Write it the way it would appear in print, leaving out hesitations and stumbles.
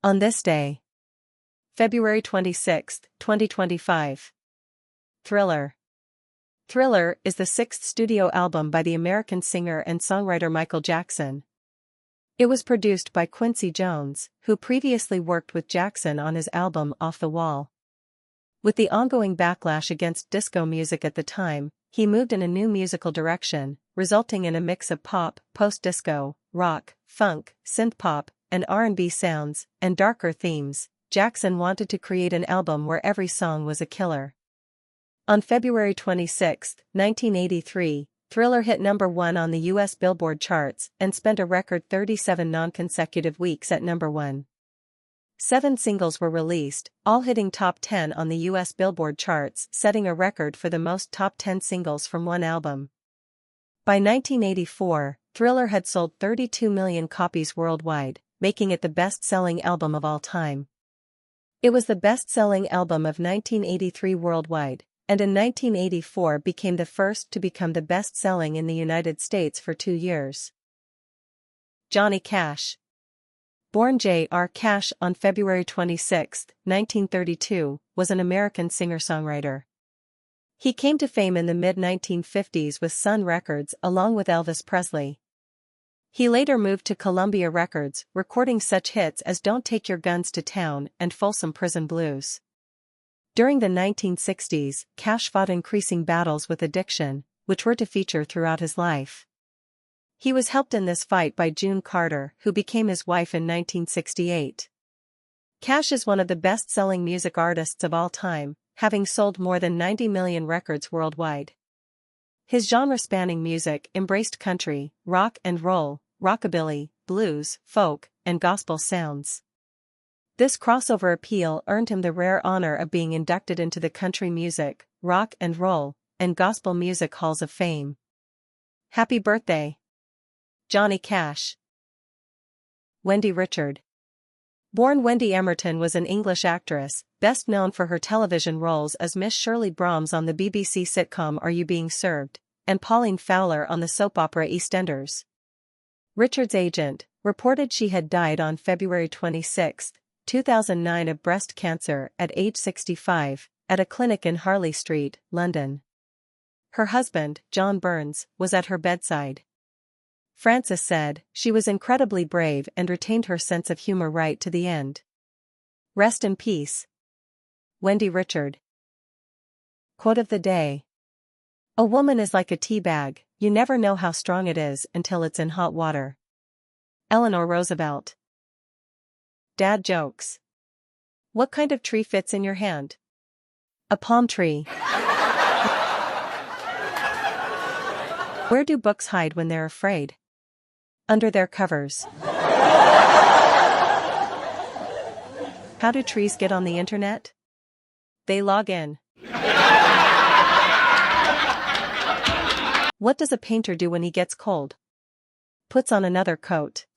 On this day, February 26, 2025. Thriller. Thriller is the sixth studio album by the American singer and songwriter Michael Jackson. It was produced by Quincy Jones, who previously worked with Jackson on his album Off the Wall. With the ongoing backlash against disco music at the time, he moved in a new musical direction, resulting in a mix of pop, post-disco, rock, funk, synth-pop, and R&B sounds, and darker themes. Jackson wanted to create an album where every song was a killer. On February 26, 1983, Thriller hit number 1 on the U.S. Billboard charts and spent a record 37 non-consecutive weeks at number 1. 7 singles were released, all hitting top 10 on the U.S. Billboard charts, setting a record for the most top 10 singles from one album. By 1984, Thriller had sold 32 million copies worldwide, making it the best-selling album of all time. It was the best-selling album of 1983 worldwide, and in 1984 became the first to become the best-selling in the United States for 2 years. Johnny Cash. Born J.R. Cash on February 26, 1932, was an American singer-songwriter. He came to fame in the mid-1950s with Sun Records along with Elvis Presley. He later moved to Columbia Records, recording such hits as Don't Take Your Guns to Town and Folsom Prison Blues. During the 1960s, Cash fought increasing battles with addiction, which were to feature throughout his life. He was helped in this fight by June Carter, who became his wife in 1968. Cash is one of the best-selling music artists of all time, having sold more than 90 million records worldwide. His genre-spanning music embraced country, rock and roll, rockabilly, blues, folk, and gospel sounds. This crossover appeal earned him the rare honor of being inducted into the Country Music, Rock and Roll, and Gospel Music Halls of Fame. Happy birthday, Johnny Cash. Wendy Richard. Born Wendy Emerton was an English actress, best known for her television roles as Miss Shirley Brahms on the BBC sitcom Are You Being Served? And Pauline Fowler on the soap opera EastEnders. Richard's agent reported she had died on February 26, 2009 of breast cancer at age 65, at a clinic in Harley Street, London. Her husband, John Burns, was at her bedside. Francis said, "She was incredibly brave and retained her sense of humor right to the end. Rest in peace, Wendy Richard." Quote of the day. A woman is like a tea bag, you never know how strong it is until it's in hot water. Eleanor Roosevelt. Dad jokes. What kind of tree fits in your hand? A palm tree. Where do books hide when they're afraid? Under their covers. How do trees get on the internet? They log in. What does a painter do when he gets cold? Puts on another coat.